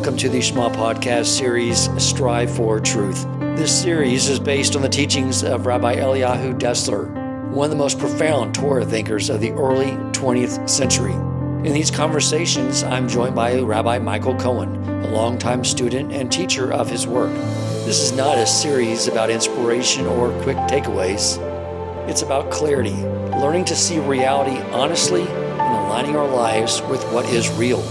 welcome to the Shema podcast series, Strive for Truth. This series is based on the teachings of Rabbi Eliyahu Dessler, one of the most profound Torah thinkers of the early 20th century. In these conversations, I'm joined by Rabbi Michael Cohen, a longtime student and teacher of his work. This is not a series about inspiration or quick takeaways. It's about clarity, learning to see reality honestly and aligning our lives with what is real.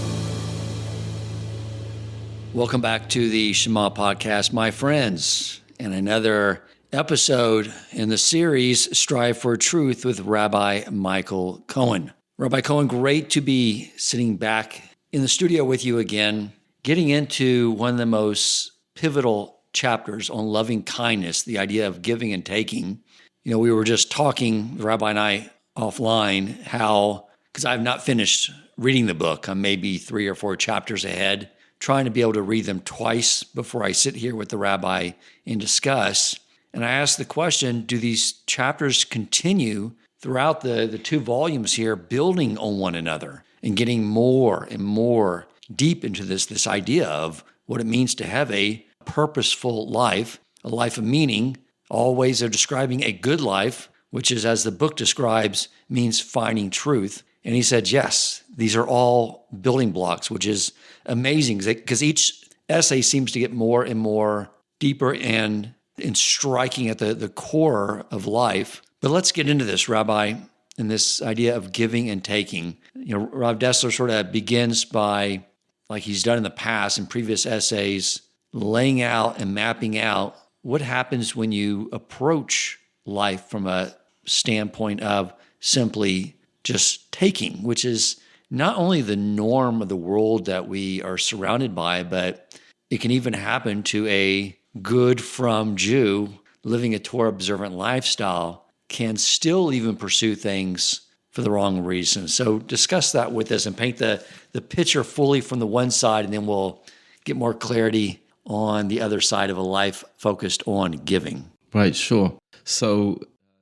Welcome back to the Shema podcast, my friends, and another episode in the series, Strive for Truth with Rabbi Michael Cohen. Rabbi Cohen, great to be sitting back in the studio with you again, getting into one of the most pivotal chapters on loving kindness, the idea of giving and taking. You know, we were just talking, the Rabbi and I, offline, how, because I've not finished reading the book, I'm maybe 3 or 4 chapters ahead, trying to be able to read them twice before I sit here with the Rabbi and discuss. And I asked the question, do these chapters continue throughout the 2 volumes here, building on one another and getting more and more deep into this idea of what it means to have a purposeful life, a life of meaning. All ways of describing a good life, which is, as the book describes, means finding truth. And he said, yes, these are all building blocks, which is amazing because each essay seems to get more and more deeper and striking at the core of life. But let's get into this, Rabbi, and this idea of giving and taking. You know, Rav Dessler sort of begins by, like he's done in the past in previous essays, laying out and mapping out what happens when you approach life from a standpoint of simply just taking, which is not only the norm of the world that we are surrounded by, but it can even happen to a good from Jew living a Torah observant lifestyle, can still even pursue things for the wrong reasons. So discuss that with us and paint the picture fully from the one side, and then we'll get more clarity on the other side of a life focused on giving. Right, sure. So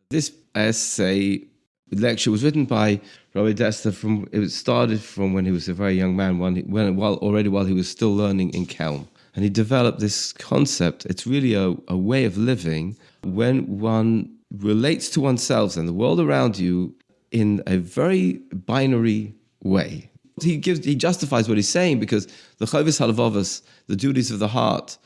this essay lecture was written by Rabbi Dessler. It started from when he was a very young man, while he was still learning in Cohen. And he developed this concept. It's really a way of living when one relates to oneself and the world around you in a very binary way. He justifies what he's saying because the Chovis Halavavos, the duties of the heart,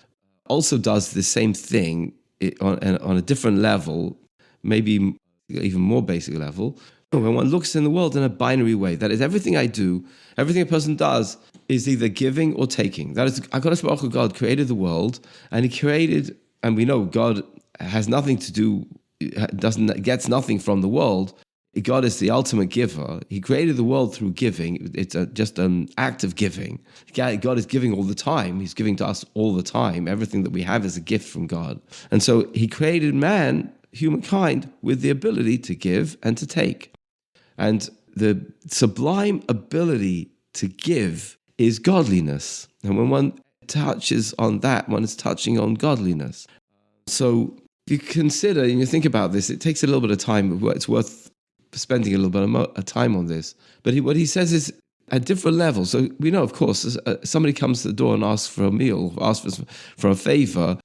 also does the same thing on a different level, maybe even more basic level, when one looks in the world in a binary way. That is, everything I do, everything a person does is either giving or taking. That is, HaKadosh Baruch Hu, God created the world, and he created, and we know God has nothing to do, gets nothing from the world. God is the ultimate giver. He created the world through giving. It's just an act of giving. God is giving all the time. He's giving to us all the time. Everything that we have is a gift from God. And so he created man, humankind, with the ability to give and to take. And the sublime ability to give is godliness. And when one touches on that, one is touching on godliness. So if you consider and you think about this, it takes a little bit of time, but it's worth spending a little bit of time on this. But what he says is at different levels. So we know, of course, somebody comes to the door and asks for a meal, asks for a favor.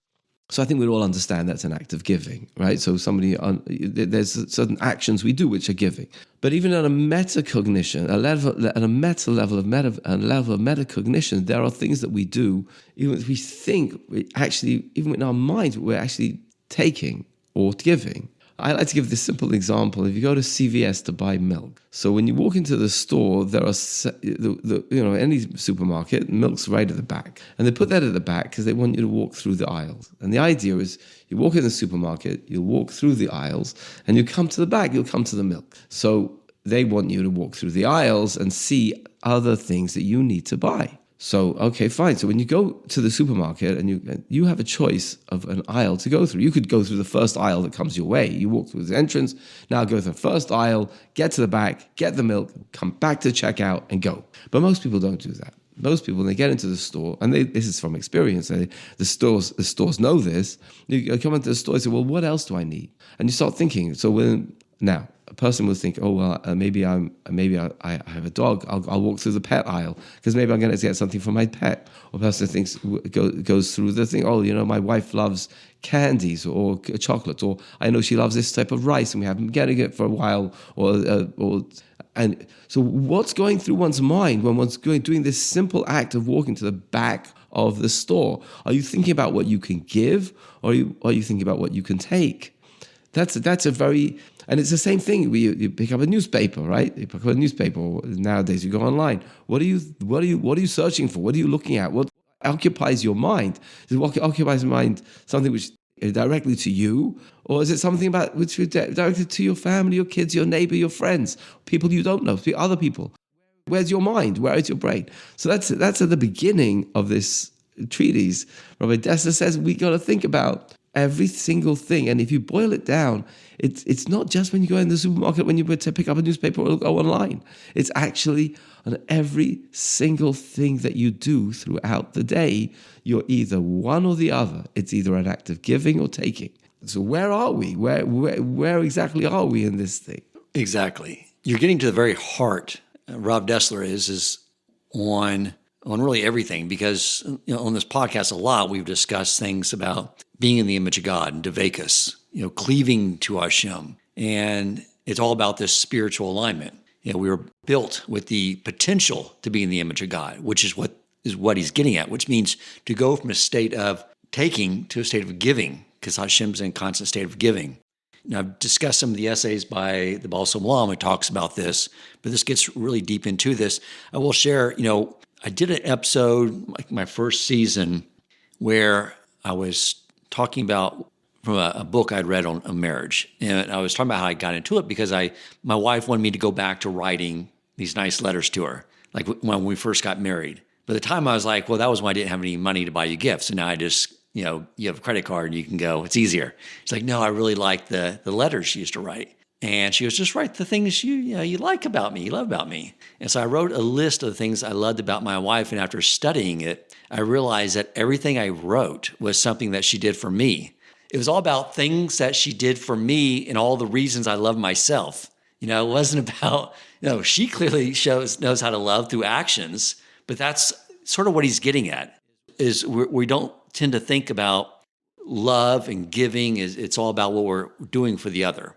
So I think we all understand that's an act of giving, right? So there's certain actions we do which are giving. But even on a metacognition, at a meta level of metacognition, there are things that we do, even if we think, even in our minds, we're actually taking or giving. I like to give this simple example. If you go to CVS to buy milk, so when you walk into the store, there are any supermarket, milk's right at the back, and they put that at the back because they want you to walk through the aisles. And the idea is, you walk in the supermarket, you'll walk through the aisles, and you come to the back, you'll come to the milk. So they want you to walk through the aisles and see other things that you need to buy. So, okay, fine. So when you go to the supermarket and you have a choice of an aisle to go through, you could go through the first aisle that comes your way. You walk through the entrance, now go through the first aisle, get to the back, get the milk, come back to checkout and go. But most people don't do that. Most people, when they get into the store, and this is from experience, the stores know this, you come into the store and say, well, what else do I need? And you start thinking, now, a person will think, oh well, maybe I have a dog. I'll walk through the pet aisle because maybe I'm going to get something for my pet. Or a person thinks goes through the thing. Oh, my wife loves candies or chocolate, or I know she loves this type of rice, and we haven't been getting it for a while. And so, what's going through one's mind when one's doing this simple act of walking to the back of the store? Are you thinking about what you can give, or are you thinking about what you can take? That's a very, and it's the same thing. You pick up a newspaper, right? You pick up a newspaper. Or nowadays, you go online. What are you searching for? What are you looking at? What occupies your mind? Is what occupies your mind something which is directly to you, or is it something about which is directed to your family, your kids, your neighbor, your friends, people you don't know, other people? Where's your mind? Where is your brain? So that's at the beginning of this treatise. Rabbi Dessler says we got to think about every single thing, and if you boil it down, it's not just when you go in the supermarket, when you go to pick up a newspaper or go online. It's actually on every single thing that you do throughout the day. You're either one or the other. It's either an act of giving or taking. So where are we? Where exactly are we in this thing? Exactly. You're getting to the very heart. Rob Dessler is on really everything, because on this podcast a lot we've discussed things about being in the image of God and Devekus, cleaving to Hashem, and it's all about this spiritual alignment. We were built with the potential to be in the image of God, which is what he's getting at, which means to go from a state of taking to a state of giving, because Hashem's in a constant state of giving. Now, I've discussed some of the essays by the Baal Shem Olam. It talks about this, but this gets really deep into this. I will share, I did an episode, like my first season, where I was talking about from a book I'd read on marriage. And I was talking about how I got into it because my wife wanted me to go back to writing these nice letters to her, like when we first got married. But at the time I was like, well, that was when I didn't have any money to buy you gifts. And now I just, you have a credit card and you can go, it's easier. She's like, no, I really like the letters she used to write. And she goes, just write the things you like about me, you love about me. And so I wrote a list of the things I loved about my wife. And after studying it, I realized that everything I wrote was something that she did for me. It was all about things that she did for me and all the reasons I love myself. It wasn't about, she clearly knows how to love through actions, but that's sort of what he's getting at, is we don't tend to think about love and giving. It's all about what we're doing for the other.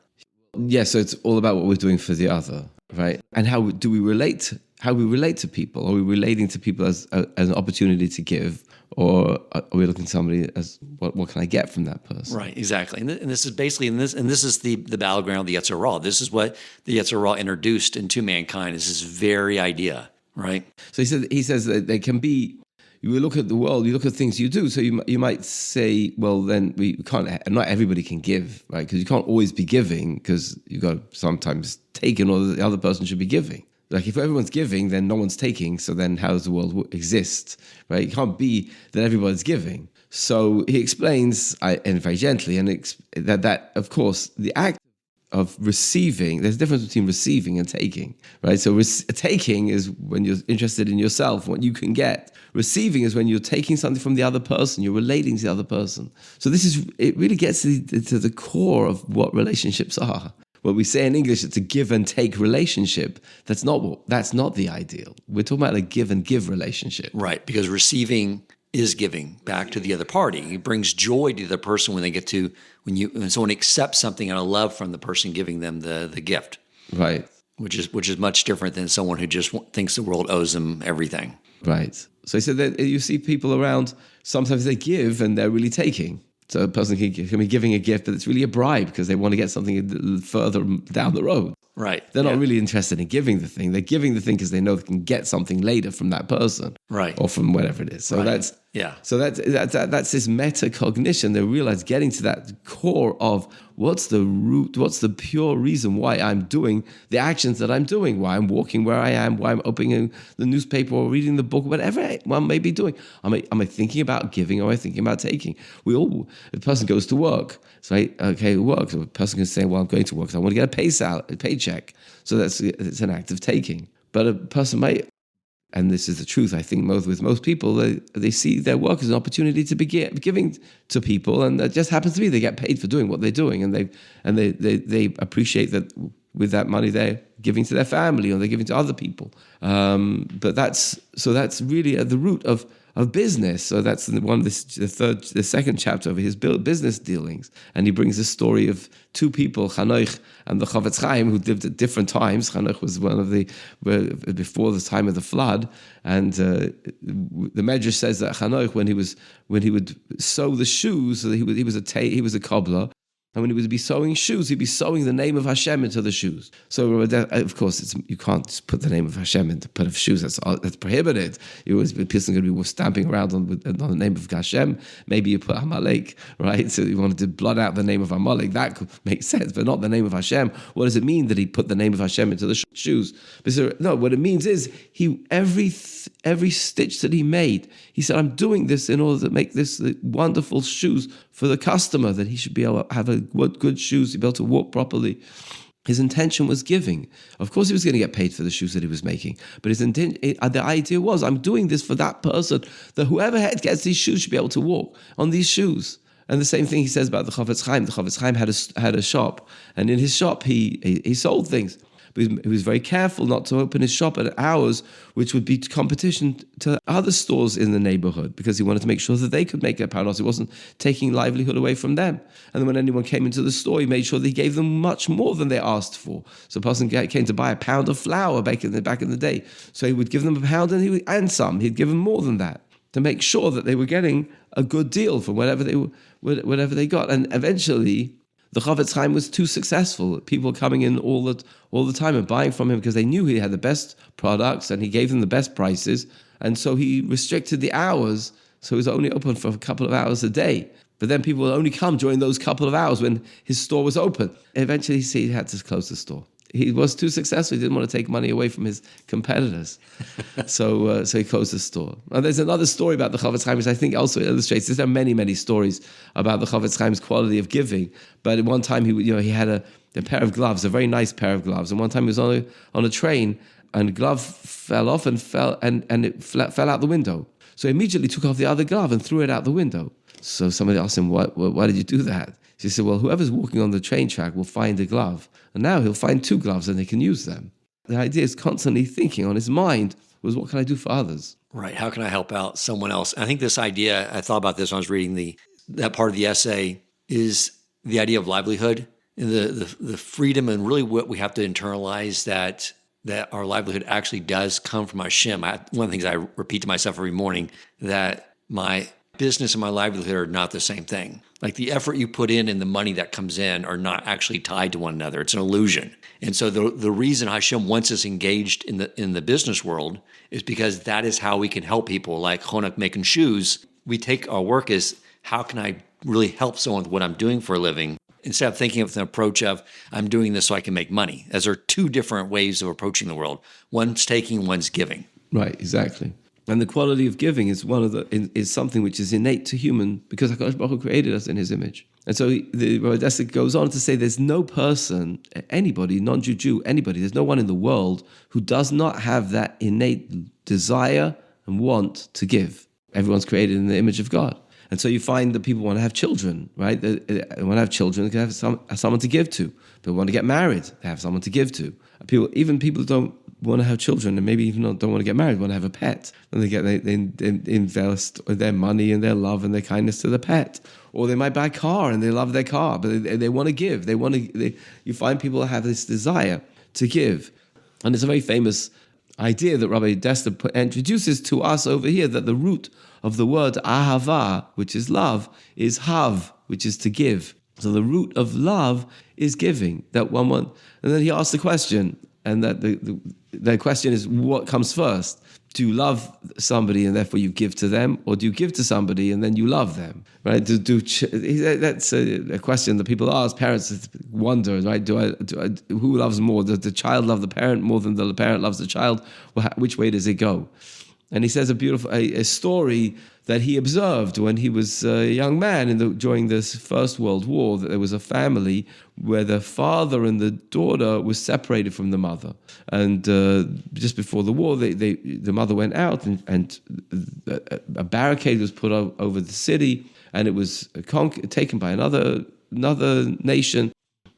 Yeah, so it's all about what we're doing for the other, right? And how we relate to people. Are we relating to people as an opportunity to give, or are we looking at somebody as what can I get from that person? Right, exactly. And this is basically this is the battleground of the Yetzer Hara. This is what the Yetzer Hara introduced into mankind, is this very idea, right? So he says that they can be. You look at the world, you look at things you do. So you might say, well, then we can't. Not everybody can give, right? Because you can't always be giving, because you've got to sometimes take in, or the other person should be giving. Like if everyone's giving, then no one's taking. So then how does the world exist, right? It can't be that everybody's giving. So he explains, and very gently, and that of course the act of receiving, there's a difference between receiving and taking, right? So taking is when you're interested in yourself, what you can get. Receiving is when you're taking something from the other person, you're relating to the other person. So it really gets to the core of what relationships are. What we say in English, it's a give and take relationship. That's not the ideal. We're talking about a give and give relationship. Right, because receiving is giving back to the other party. It brings joy to the person when someone accepts something out of love from the person giving them the gift. Right. Which is much different than someone who just thinks the world owes them everything. Right. So he said that you see people around, sometimes they give and they're really taking. So a person can be giving a gift, but it's really a bribe because they want to get something further down the road. Right. They're not really interested in giving the thing. They're giving the thing because they know they can get something later from that person. Right. Or from whatever it is. So that's this metacognition. They realize getting to that core of what's the root, what's the pure reason why I'm doing the actions that I'm doing, why I'm walking where I am, why I'm opening the newspaper or reading the book, whatever one may be doing. Am I thinking about giving, or am I thinking about taking? A person goes to work. So work. So a person can say, well, I'm going to work because I want to get a paycheck. So it's an act of taking. But a person might, and this is the truth, I think with most people, they see their work as an opportunity to be giving to people, and that just happens to be they get paid for doing what they're doing, and they appreciate that with that money they're giving to their family or they're giving to other people. But that's really at the root of business. So that's the second chapter of his business dealings. And he brings the story of two people, Chanoch and the Chavetz Chaim, who lived at different times. Chanoch was one of before the time of the flood. And the Medrash says that Chanoch, when he would sew the shoes, so he was a cobbler. And when he would be sewing shoes, he'd be sewing the name of Hashem into the shoes. So, of course, you can't just put the name of Hashem into put of shoes. That's prohibited. A person going to be stamping around on the name of Hashem. Maybe you put Amalek, right? So you wanted to blot out the name of Amalek. That could make sense, but not the name of Hashem. What does it mean that he put the name of Hashem into the shoes? No, what it means is every stitch that he made, he said, I'm doing this in order to make this wonderful shoes for the customer, that he should be able to have good shoes, to be able to walk properly. His intention was giving. Of course, he was going to get paid for the shoes that he was making, but the idea was, I'm doing this for that person, that whoever gets these shoes should be able to walk on these shoes. And the same thing he says about the Chavetz Chaim. The Chavetz Chaim had a shop, and in his shop he sold things. But he was very careful not to open his shop at hours which would be competition to other stores in the neighborhood, because he wanted to make sure that they could make their parnos. He wasn't taking livelihood away from them. And then when anyone came into the store, he made sure that he gave them much more than they asked for. So a person came to buy a pound of flour back in the day. So he would give them a pound and some. He'd give them more than that to make sure that they were getting a good deal for whatever they got. And eventually, the Chavetz Chaim was too successful. People coming in all the time and buying from him because they knew he had the best products and he gave them the best prices. And so he restricted the hours, so he was only open for a couple of hours a day. But then people would only come during those couple of hours when his store was open. Eventually, he had to close the store. He was too successful. He didn't want to take money away from his competitors. So he closed the store. And there's another story about the Chavetz Chaim, which I think also illustrates this. There are many, many stories about the Chavetz Chaim's quality of giving. But at one time, he had a pair of gloves, a very nice pair of gloves. And one time he was on a train, and the glove fell off and fell out the window. So he immediately took off the other glove and threw it out the window. So somebody asked him, why did you do that? He said, well, whoever's walking on the train track will find a glove. And now he'll find two gloves and they can use them. The idea is constantly thinking on his mind was, what can I do for others? Right. How can I help out someone else? I think this idea, I thought about this when I was reading that part of the essay, is the idea of livelihood and the freedom, and really what we have to internalize that our livelihood actually does come from Hashem. One of the things I repeat to myself every morning, that my business and my livelihood are not the same thing. Like the effort you put in and the money that comes in are not actually tied to one another. It's an illusion. And so the reason Hashem wants us engaged in the business world is because that is how we can help people. Like Chonak making shoes, we take our work as, how can I really help someone with what I'm doing for a living, instead of thinking of the approach of, I'm doing this so I can make money. Those are two different ways of approaching the world. One's taking, one's giving. Right, exactly. And the quality of giving is is something which is innate to human, because HaKadosh Baruch Hu created us in His image. And so Rabbi goes on to say, there's no person, anybody, non-Jew, anybody, there's no one in the world who does not have that innate desire and want to give. Everyone's created in the image of God. And so you find that people want to have children, right? They want to have children, they can have someone to give to. People want to get married, they have someone to give to. People who don't want to have children, and maybe even don't want to get married, want to have a pet, and they invest their money and their love and their kindness to the pet. Or they might buy a car and they love their car, but they want to give. You find people have this desire to give. And it's a very famous idea that Rabbi Dester introduces to us over here, that the root of the word ahava, which is love, is hav, which is to give. So the root of love is giving. And then he asks the question, and that the question is, what comes first? Do you love somebody and therefore you give to them, or do you give to somebody and then you love them? Right? That's a question that people ask. Parents wonder, right? Who loves more? Does the child love the parent more than the parent loves the child? Which way does it go? And he says a beautiful story that he observed when he was a young man during this First World War, that there was a family where the father and the daughter was separated from the mother. And just before the war, the mother went out and a barricade was put over the city, and it was taken by another nation.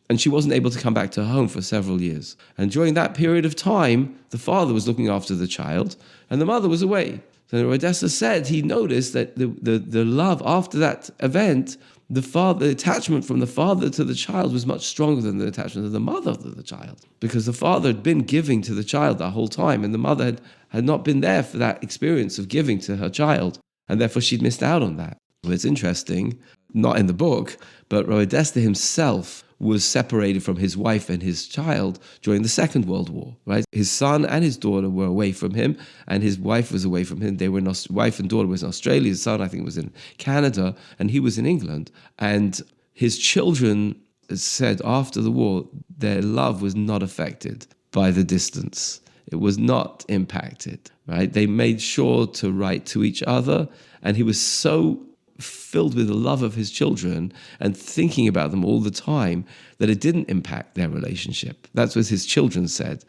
And she wasn't able to come back to her home for several years. And during that period of time, the father was looking after the child and the mother was away. So Odessa said he noticed that the love after that event, the attachment from the father to the child was much stronger than the attachment of the mother to the child. Because the father had been giving to the child that whole time and the mother had not been there for that experience of giving to her child. And therefore she'd missed out on that. Well, it's interesting, not in the book, but Rabbi Desta himself was separated from his wife and his child during the Second World War, right? His son and his daughter were away from him, and his wife was away from him. They were wife and daughter was in Australia. His son, I think, was in Canada, and he was in England. And his children said after the war, their love was not affected by the distance. It was not impacted, right? They made sure to write to each other, and he was so filled with the love of his children and thinking about them all the time that it didn't impact their relationship. That's what his children said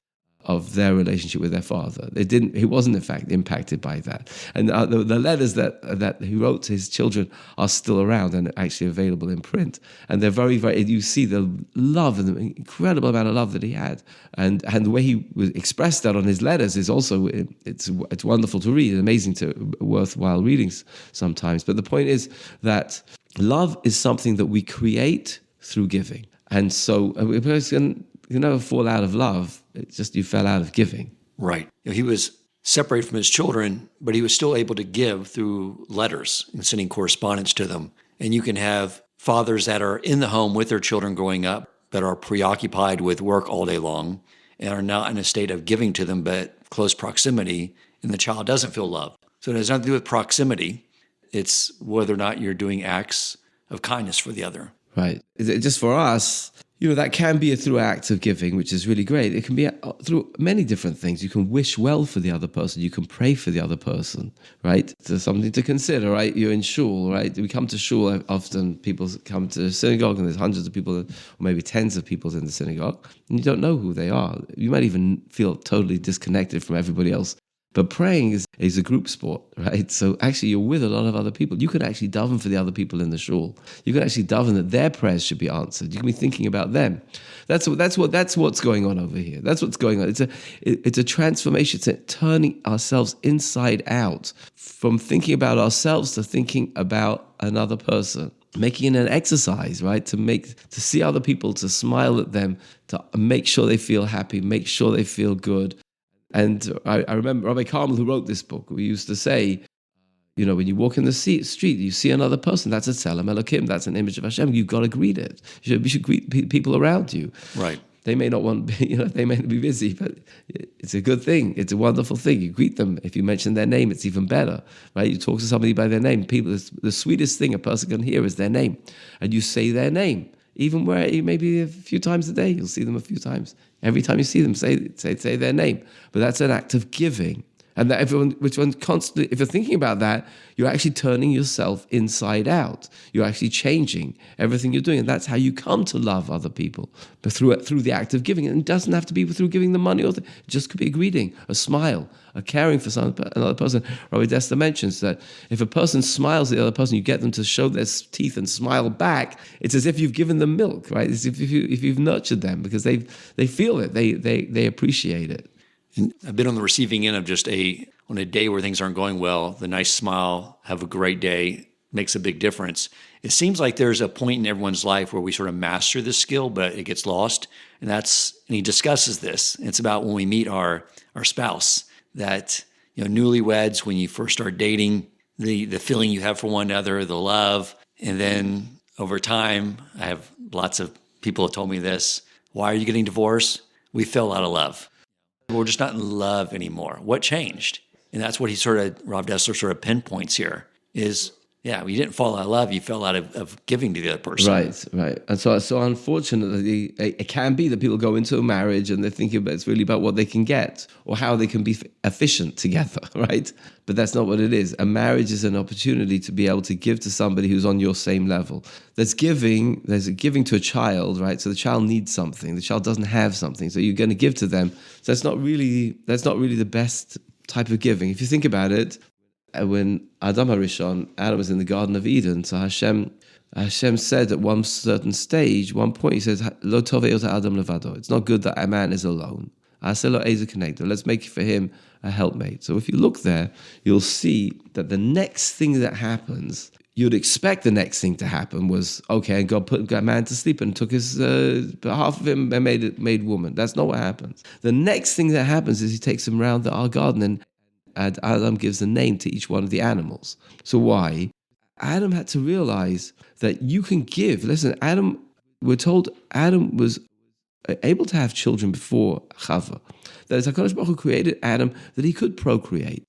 of their relationship with their father. He wasn't in fact impacted by that. And the letters that he wrote to his children are still around and actually available in print. And they're very, very, you see the love and the incredible amount of love that he had. And the way he expressed that on his letters is also, it's wonderful to read, amazing worthwhile readings sometimes. But the point is that love is something that we create through giving. And so a person can never fall out of love. It's just you fell out of giving. Right. He was separated from his children, but he was still able to give through letters and sending correspondence to them. And you can have fathers that are in the home with their children growing up, but are preoccupied with work all day long and are not in a state of giving to them, but close proximity, and the child doesn't feel love. So it has nothing to do with proximity. It's whether or not you're doing acts of kindness for the other. Right. Just for us, that can be through acts of giving, which is really great. It can be through many different things. You can wish well for the other person. You can pray for the other person, right? So something to consider, right? You're in shul, right? We come to shul, often people come to the synagogue and there's hundreds of people, or maybe tens of people in the synagogue, and you don't know who they are. You might even feel totally disconnected from everybody else. But praying is a group sport, right? So actually you're with a lot of other people. You can actually daven for the other people in the shul. You can actually daven that their prayers should be answered. You can be thinking about them. That's what's going on over here. That's what's going on. It's a transformation. It's turning ourselves inside out from thinking about ourselves to thinking about another person. Making it an exercise, right? To see other people, to smile at them, to make sure they feel happy, make sure they feel good. And I remember Rabbi Carmel, who wrote this book, we used to say, when you walk in the street, you see another person, that's a Tselem Elokim, that's an image of Hashem, you've got to greet it. You should greet people around you. Right. They may not want, they may be busy, but it's a good thing. It's a wonderful thing. You greet them. If you mention their name, it's even better, right? You talk to somebody by their name. People, the sweetest thing a person can hear is their name. And you say their name. Even where maybe a few times a day, you'll see them a few times. Every time you see them, say their name. But that's an act of giving. And that if you're thinking about that, you're actually turning yourself inside out. You're actually changing everything you're doing. And that's how you come to love other people, but through the act of giving. And it doesn't have to be through giving them money. It just could be a greeting, a smile, a caring for another person. Rabbi Desta mentions that if a person smiles at the other person, you get them to show their teeth and smile back. It's as if you've given them milk, right? It's if you've nurtured them because they feel it. They appreciate it. And I've been on the receiving end of just on a day where things aren't going well, the nice smile, have a great day, makes a big difference. It seems like there's a point in everyone's life where we sort of master this skill, but it gets lost. And he discusses this. It's about when we meet our spouse, that, newlyweds, when you first start dating, the feeling you have for one another, the love. And then over time, I have lots of people have told me this. Why are you getting divorced? We fell out of love. We're just not in love anymore. What changed? And that's what Rob Dessler sort of pinpoints here is, you didn't fall out of love. You fell out of giving to the other person. Right. And so unfortunately, it can be that people go into a marriage and they're thinking about it's really about what they can get or how they can be efficient together, right? But that's not what it is. A marriage is an opportunity to be able to give to somebody who's on your same level. There's a giving to a child, right? So the child needs something. The child doesn't have something. So you're going to give to them. So that's not really the best type of giving. If you think about it, when Adam HaRishon, Adam was in the Garden of Eden, so Hashem said at one certain stage, one point, he says, Lo tov eot Adam levado. It's not good that a man is alone. Let's make for him a helpmate. So if you look there, you'll see that the next thing that happens, you'd expect the next thing to happen was, okay, and God put a man to sleep and took his half of him and made woman. That's not what happens. The next thing that happens is he takes him around our garden and Adam gives a name to each one of the animals. So why? Adam had to realize that you can give. Listen, we're told Adam was able to have children before Chava. That is, HaKadosh Baruch Hu created Adam that he could procreate.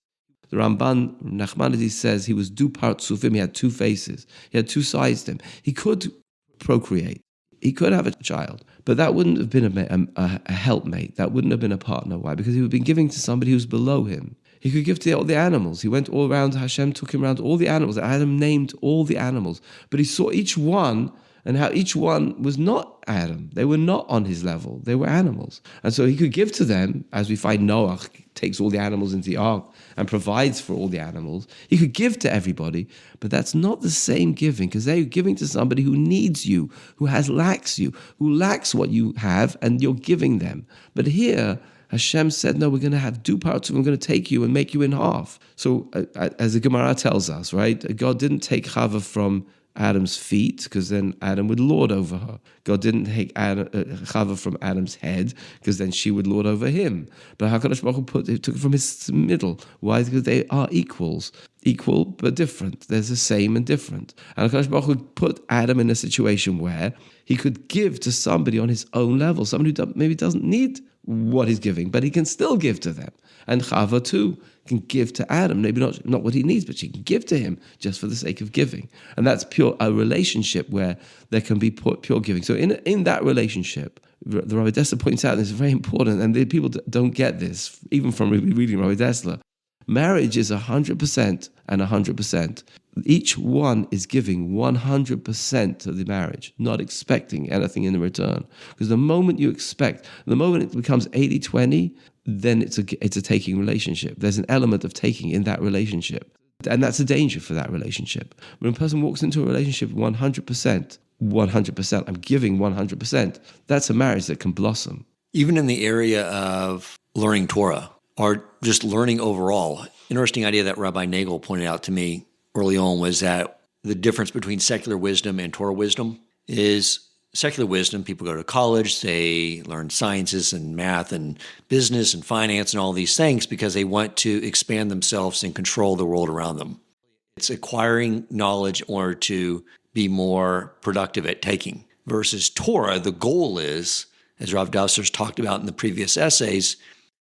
The Ramban, Nachmanides, says he was du partzufim, he had two faces. He had two sides to him. He could procreate. He could have a child. But that wouldn't have been a helpmate. That wouldn't have been a partner. Why? Because he would have been giving to somebody who's below him. He could give to all the animals. He went all around, Hashem took him around all the animals. Adam named all the animals. But he saw each one and how each one was not Adam. They were not on his level. They were animals. And so he could give to them, as we find Noah takes all the animals into the ark and provides for all the animals. He could give to everybody, but that's not the same giving, because they're giving to somebody who needs you, who lacks you, who lacks what you have, and you're giving them. But here, Hashem said, no, we're going to have two parts. We're going to take you and make you in half. So as the Gemara tells us, right, God didn't take Chava from Adam's feet, because then Adam would lord over her. God didn't take Chava from Adam's head, because then she would lord over him. But HaKadosh Baruch Hu took it from his middle. Why? Because they are equals. Equal but different. There's the same and different. And HaKadosh Baruch Hu put Adam in a situation where he could give to somebody on his own level, somebody who maybe doesn't need what he's giving, but he can still give to them. And Chava too can give to Adam, maybe not what he needs, but she can give to him just for the sake of giving. And that's a relationship where there can be pure giving. So in that relationship, the Rabbi Dessler points out, and it's very important, and people don't get this, even from reading Rabbi Dessler, marriage is 100% and 100%. Each one is giving 100% to the marriage, not expecting anything in return. Because the moment it becomes 80-20, then it's a taking relationship. There's an element of taking in that relationship. And that's a danger for that relationship. When a person walks into a relationship 100%, I'm giving 100%, that's a marriage that can blossom. Even in the area of learning Torah, or just learning overall, interesting idea that Rabbi Nagel pointed out to me early on was that the difference between secular wisdom and Torah wisdom is secular wisdom. People go to college, they learn sciences and math and business and finance and all these things because they want to expand themselves and control the world around them. It's acquiring knowledge in order to be more productive at taking. Versus Torah, the goal is, as Rav Dessler's talked about in the previous essays,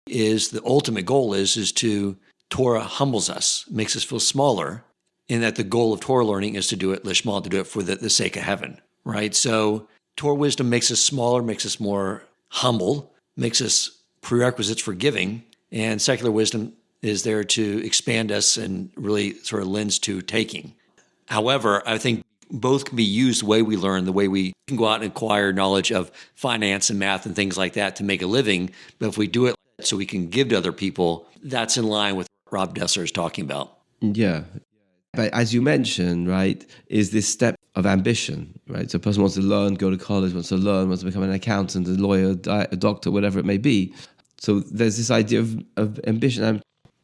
is the ultimate goal is to Torah humbles us, makes us feel smaller, and that the goal of Torah learning is to do it lishma, to do it for the sake of heaven, right? So Torah wisdom makes us smaller, makes us more humble, makes us prerequisites for giving, and secular wisdom is there to expand us and really sort of lends to taking. However, I think both can be used the way we learn, the way we can go out and acquire knowledge of finance and math and things like that to make a living. But if we do it so we can give to other people, that's in line with what Rob Dessler is talking about. Yeah. But as you mentioned, right, is this step of ambition, right? So a person wants to learn, go to college, wants to become an accountant, a lawyer, a doctor, whatever it may be. So there's this idea of ambition. And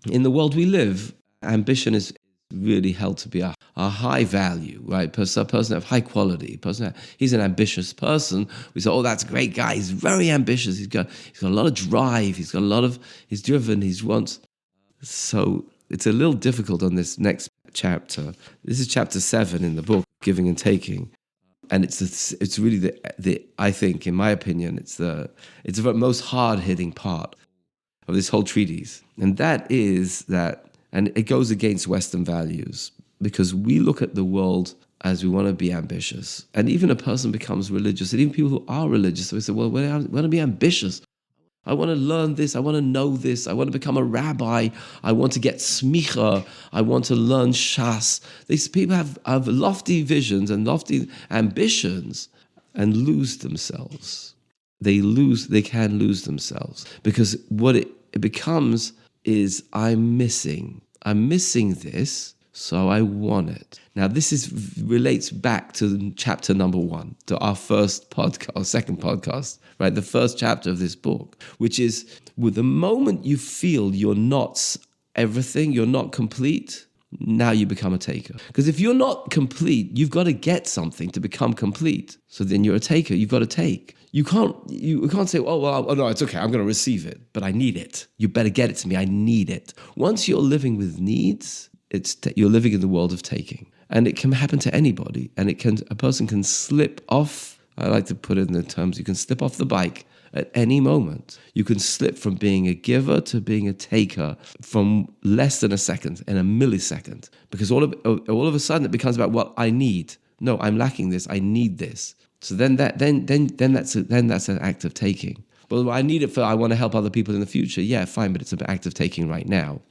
in the world we live, ambition is really held to be a high value, right? A person of high quality, he's an ambitious person. We say, oh, that's a great guy. He's very ambitious. He's got a lot of drive. He's driven. He wants. So it's a little difficult on this next chapter. This is chapter 7 in the book, Giving and Taking. And it's really the I think, in my opinion, it's the most hard-hitting part of this whole treatise. And that is that, and it goes against Western values, because we look at the world as we want to be ambitious. And even a person becomes religious, and even people who are religious, they say, well, I want to be ambitious. I want to learn this. I want to know this. I want to become a rabbi. I want to get smicha. I want to learn shas. These people have lofty visions and lofty ambitions and lose themselves. They can lose themselves, because what it becomes is I'm missing I'm missing this, so I want it. Now, relates back to chapter number 1, to our first podcast, second podcast, right? The first chapter of this book, which is with the moment you feel you're not everything, you're not complete, now you become a taker. Because if you're not complete, you've got to get something to become complete. So then you're a taker. You've got to take. You can't say, oh, well, no, it's okay. I'm going to receive it, but I need it. You better get it to me. I need it. Once you're living with needs, you're living in the world of taking. And it can happen to anybody. And a person can slip off. I like to put it in the terms, you can slip off the bike at any moment. You can slip from being a giver to being a taker from less than a second, in a millisecond. Because all of a sudden it becomes about what I need. No, I'm lacking this. I need this. So then that's an act of taking. Well, I need it I want to help other people in the future. Yeah, fine, but it's an act of taking right now.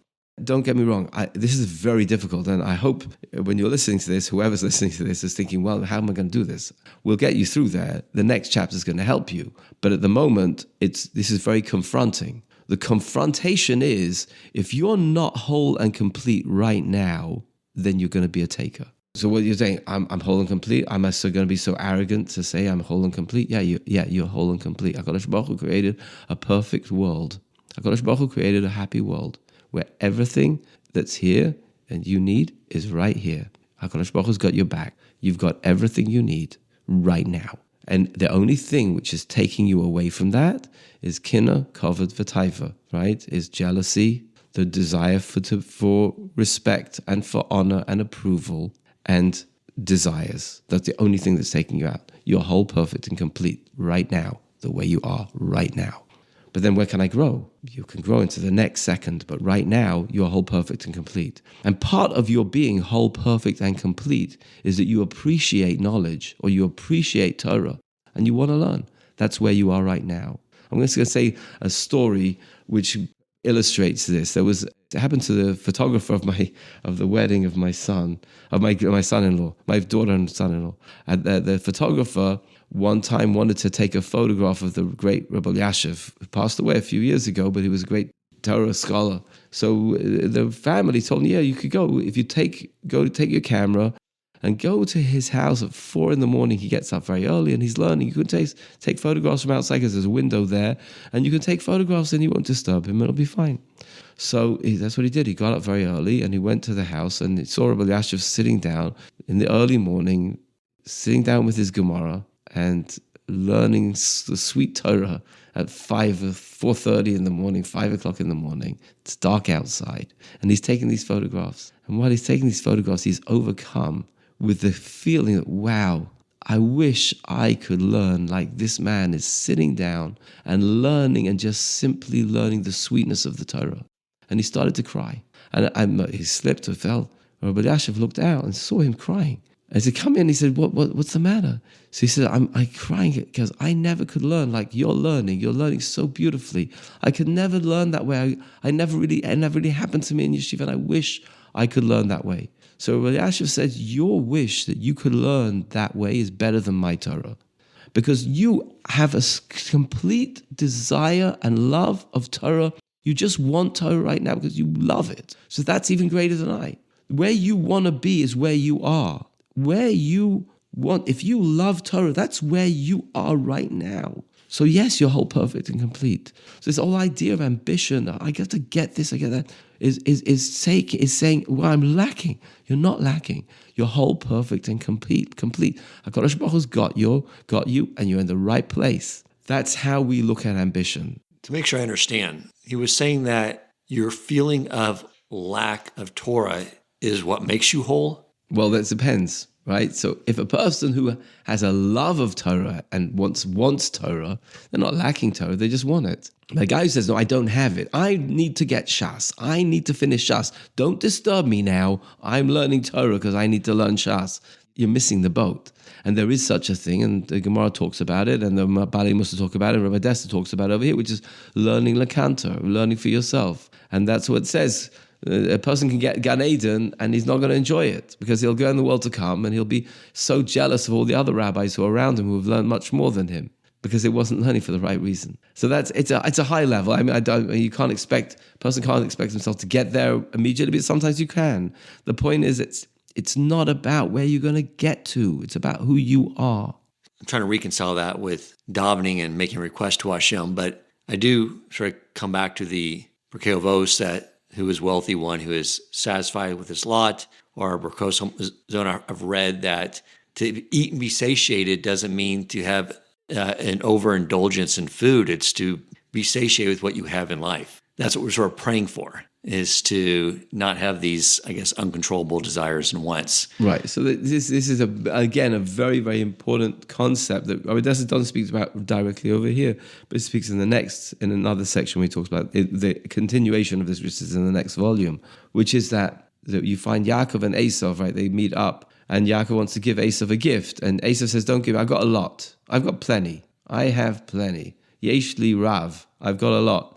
Don't get me wrong. This is very difficult, and I hope when you're listening to this, whoever's listening to this is thinking, well, how am I going to do this? We'll get you through there. The next chapter is going to help you. But at the moment, this is very confronting. The confrontation is, if you're not whole and complete right now, then you're going to be a taker. So what you're saying, I'm whole and complete. I'm also going to be so arrogant to say I'm whole and complete. Yeah, you're whole and complete. HaKadosh Baruch Hu created a perfect world. HaKadosh Baruch Hu created a happy world, where everything that's here and you need is right here. HaKadosh Baruch Hu's got your back. You've got everything you need right now. And the only thing which is taking you away from that is kinna, kavod, v'taiva, right? Is jealousy, the desire for respect and for honor and approval and desires. That's the only thing that's taking you out. You're whole, perfect, and complete right now, the way you are right now. But then where can I grow? You can grow into the next second, but right now, you're whole, perfect, and complete. And part of your being whole, perfect, and complete is that you appreciate knowledge, or you appreciate Torah, and you want to learn. That's where you are right now. I'm just going to say a story which illustrates this. It happened to the photographer of the wedding of my son, of my son-in-law, my daughter and son-in-law. And the photographer one time wanted to take a photograph of the great Rabbi Yashiv, who passed away a few years ago, but he was a great Torah scholar. So the family told me, yeah, you could go. If you take your camera and go to his house at 4 a.m. He gets up very early and he's learning. You can take photographs from outside because there's a window there, and you can take photographs and you won't disturb him. It'll be fine. So that's what he did. He got up very early and he went to the house and he saw Rabbi Yashiv sitting down in the early morning, sitting down with his Gemara and learning the sweet Torah at 4:30 in the morning, 5 o'clock in the morning. It's dark outside. And he's taking these photographs. And while he's taking these photographs, he's overcome with the feeling that, wow, I wish I could learn like this man is sitting down and learning and just simply learning the sweetness of the Torah. And he started to cry. And he slipped or fell. Rabbi Yashiv looked out and saw him crying. And he said, come in. He said, what's the matter? So he said, I'm crying because I never could learn like you're learning. You're learning so beautifully. I could never learn that way. It never really happened to me in yeshiva, and I wish I could learn that way. So Rabbi Yashiv says, your wish that you could learn that way is better than my Torah. Because you have a complete desire and love of Torah. You just want Torah right now because you love it. So that's even greater than I. Where you want to be is where you are. Where you want, if you love Torah, that's where you are right now. So yes, you're whole, perfect, and complete. So this whole idea of ambition, I got to get this, I get that, is saying, well, I'm lacking. You're not lacking. You're whole, perfect, and complete. HaKadosh Baruch Hu's got you, and you're in the right place. That's how we look at ambition. To make sure I understand, he was saying that your feeling of lack of Torah is what makes you whole? Well, that depends, right? So if a person who has a love of Torah and wants Torah, they're not lacking Torah, they just want it. The guy who says, no, I don't have it. I need to get Shas. I need to finish Shas. Don't disturb me now. I'm learning Torah because I need to learn Shas. You're missing the boat. And there is such a thing, and the Gemara talks about it, and the Bali Musa talk about it, and Rabbi Desta talks about it over here, which is learning Lakanta, learning for yourself. And that's what it says. A person can get Gan Eden and he's not going to enjoy it because he'll go in the world to come and he'll be so jealous of all the other rabbis who are around him who have learned much more than him. because it wasn't learning for the right reason. So it's a high level. I mean, a person can't expect themselves to get there immediately, but sometimes you can. The point is, it's not about where you're going to get to. It's about who you are. I'm trying to reconcile that with davening and making requests to Hashem, but I do sort of come back to the Perkei Avos, that who is wealthy one who is satisfied with his lot, or Berkos Zona. I've read that to eat and be satiated doesn't mean to have an overindulgence in food. It's to be satiated with what you have in life. That's what we're sort of praying for, is to not have these, I guess, uncontrollable desires and wants. Right. So this is, again, a very, very important concept that doesn't speak about directly over here, but it speaks in another section where he talks about the continuation of this, which is in the next volume, which is that you find Yaakov and Esav, right? They meet up, and Yaakov wants to give Esav a gift, and Esav says, "Don't give. I've got a lot. I've got plenty. I have plenty. Yesh li rav. I've got a lot."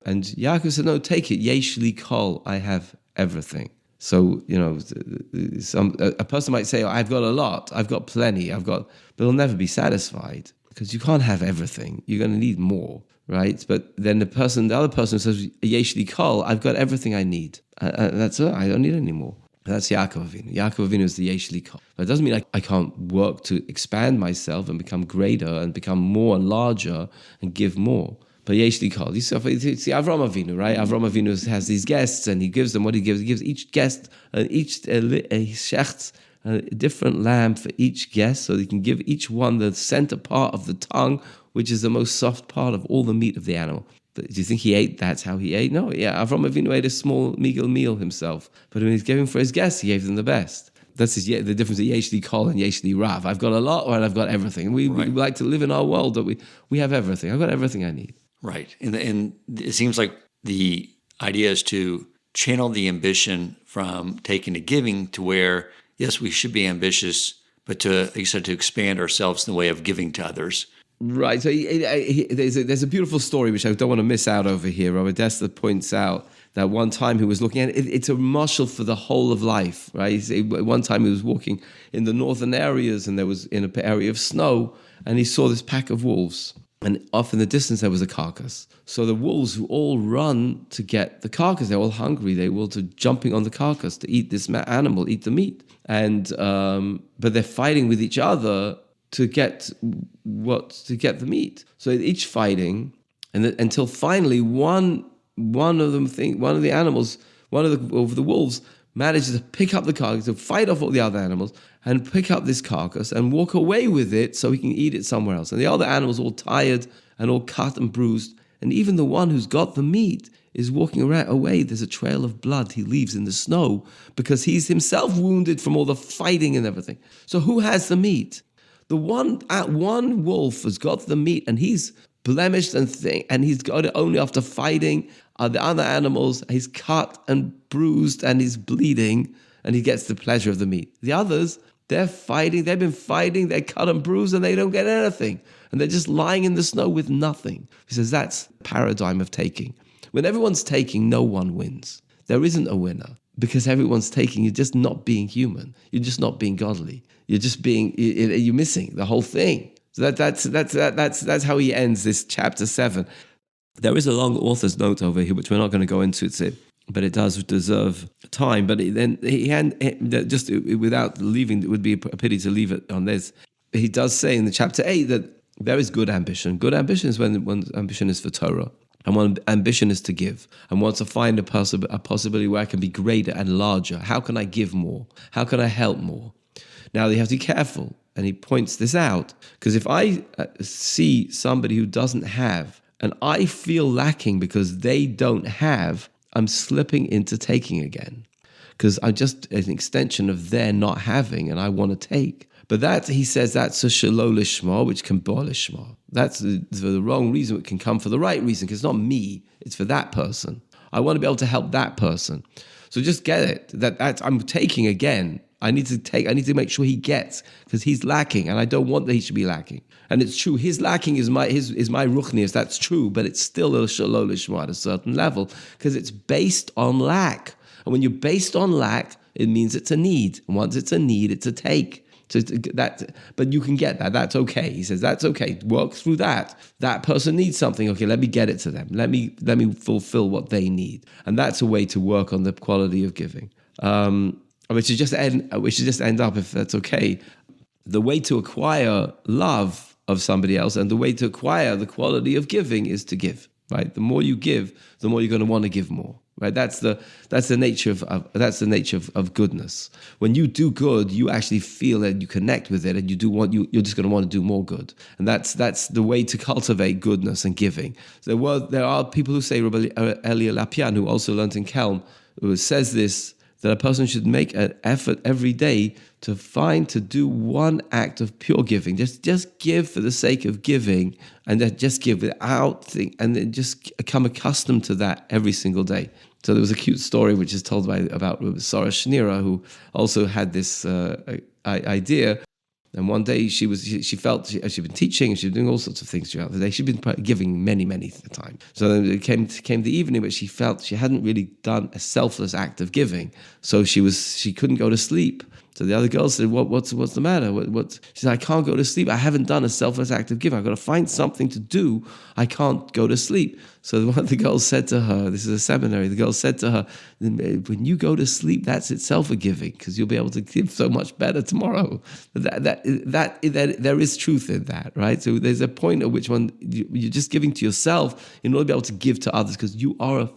And Yaakov said, "No, take it. Yesh li kol. I have everything." So, a person might say, "I've got a lot. I've got plenty. But they'll never be satisfied, because you can't have everything. You're going to need more, right? But then the other person says, "Yesh li kol. I've got everything I need. That's it. I don't need any more." That's Yaakov Avinu. Yaakov Avinu is the Yesh li kol. But it doesn't mean I can't work to expand myself and become greater and become more and larger and give more. But Yesh li kol. You see Avram Avinu, right? Avram Avinu has these guests, and he gives them what he gives. He gives each guest each shecht, a different lamb for each guest, so he can give each one the center part of the tongue, which is the most soft part of all the meat of the animal. But do you think he ate? That's how he ate? No, yeah. Avram Avinu ate a small meal himself, but when he's giving for his guests, he gave them the best. That's the difference of Yesh li kol and Yesh li rav. I've got a lot, and I've got everything. We like to live in our world that we have everything. I've got everything I need. Right. And it seems like the idea is to channel the ambition from taking to giving, to where, yes, we should be ambitious, but like you said, to expand ourselves in the way of giving to others. Right. So there's a beautiful story which I don't want to miss out over here. Rabbi Dessler points out that one time he was looking at it. It's a marshal for the whole of life, right? One time he was walking in the northern areas, and there was in an area of snow, and he saw this pack of wolves. And off in the distance, there was a carcass. So the wolves who all run to get the carcass, they're all hungry. They will to jumping on the carcass to eat this animal, eat the meat. And but they're fighting with each other to get the meat. So each fighting, until finally one of the wolves manages to pick up the carcass, to fight off all the other animals, and pick up this carcass and walk away with it so he can eat it somewhere else. And the other animals, all tired and all cut and bruised, and even the one who's got the meat is walking away. There's a trail of blood he leaves in the snow because he's himself wounded from all the fighting and everything. So who has the meat? The one wolf has got the meat, and he's blemished and he's got it only after fighting the other animals. He's cut and bruised and he's bleeding, and he gets the pleasure of the meat. The others, they're fighting, they've been fighting, they're cut and bruised, and they don't get anything. And they're just lying in the snow with nothing. He says that's the paradigm of taking. When everyone's taking, no one wins. There isn't a winner, because everyone's taking. You're just not being human. You're just not being godly. You're missing the whole thing. So that's how he ends this chapter 7. There is a long author's note over here, which we're not going to go into, but it does deserve time. But then just without leaving, it would be a pity to leave it on this. He does say in the chapter 8 that there is good ambition. Good ambition is when ambition is for Torah, and when ambition is to give, and wants to find a possibility where I can be greater and larger. How can I give more? How can I help more? Now, you have to be careful, and he points this out, because if I see somebody who doesn't have, and I feel lacking because they don't have, I'm slipping into taking again, because I'm just an extension of their not having, and I want to take. But he says that's a shalol lishma, which can bo lishma. That's for the wrong reason. It can come for the right reason, because it's not me, it's for that person. I want to be able to help that person. So just get it, that I'm taking again. I need to make sure he gets, because he's lacking, and I don't want that he should be lacking. And it's true, his lacking is my ruchnius, that's true, but it's still a shalol lishma at a certain level, because it's based on lack. And when you're based on lack, it means it's a need. And once it's a need, it's a take. So but you can get that. That's okay. He says that's okay. Work through that. That person needs something. Okay, let me get it to them. Let me fulfill what they need. And that's a way to work on the quality of giving. We should just end up, if that's okay. The way to acquire love of somebody else and the way to acquire the quality of giving is to give. Right? The more you give, the more you're going to want to give more. Right? That's the nature of goodness. When you do good, you actually feel it, you connect with it, and you're just going to want to do more good. And that's the way to cultivate goodness and giving. So there are people who say, Rabbi Elia Lapian, who also learned in Kelm, who says this, that a person should make an effort every day to do one act of pure giving. Just give for the sake of giving, and then just give and then just become accustomed to that every single day. So there was a cute story which is told about Sarah Shnira, who also had this idea. And one day she felt she'd been teaching and she'd been doing all sorts of things throughout the day. She'd been giving many times. So then it came the evening, but she felt she hadn't really done a selfless act of giving. So she couldn't go to sleep. So the other girl said, "What's the matter? She said, "I can't go to sleep. I haven't done a selfless act of giving. I've got to find something to do. I can't go to sleep." So one of the girls said to her, this is a seminary, the girl said to her, "When you go to sleep, that's itself a giving, because you'll be able to give so much better tomorrow." That there is truth in that, right? So there's a point at which you're just giving to yourself in order to be able to give to others, because you are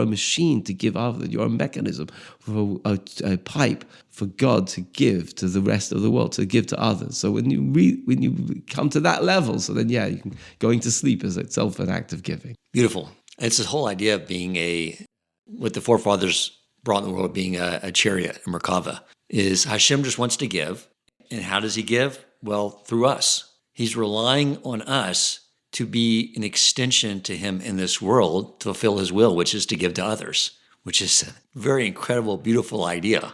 a machine to give others. You're a mechanism, for a pipe for God to give to the rest of the world, to give to others. So when you come to that level, so then going to sleep is itself an act of giving. Beautiful. It's this whole idea of being what the forefathers brought in the world, being a chariot, a Merkava, is Hashem just wants to give. And how does he give? Well, through us. He's relying on us to be an extension to him in this world to fulfill his will, which is to give to others, which is a very incredible, beautiful idea.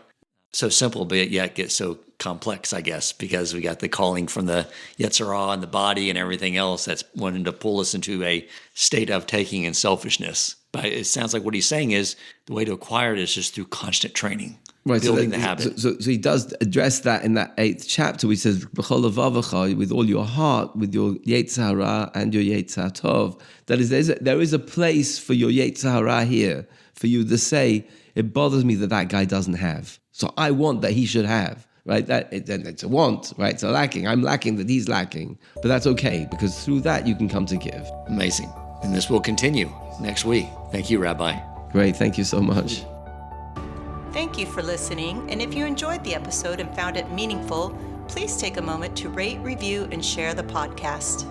So simple, but yet gets so complex, I guess, because we got the calling from the Yetzer Hara and the body and everything else that's wanting to pull us into a state of taking and selfishness. But it sounds like what he's saying is the way to acquire it is just through constant training, right, building the habit. So he does address that in that 8th chapter. He says, "B'chol levavecha," with all your heart, with your Yetzer Hara and your Yetzer Tov. That is, there is a place for your Yetzer Hara here, for you to say, "It bothers me that guy doesn't have. So I want that he should have." Right? It's a want, right? It's a lacking. I'm lacking that he's lacking. But that's okay, because through that you can come to give. Amazing. And this will continue next week. Thank you, Rabbi. Great. Thank you so much. Thank you for listening. And if you enjoyed the episode and found it meaningful, please take a moment to rate, review, and share the podcast.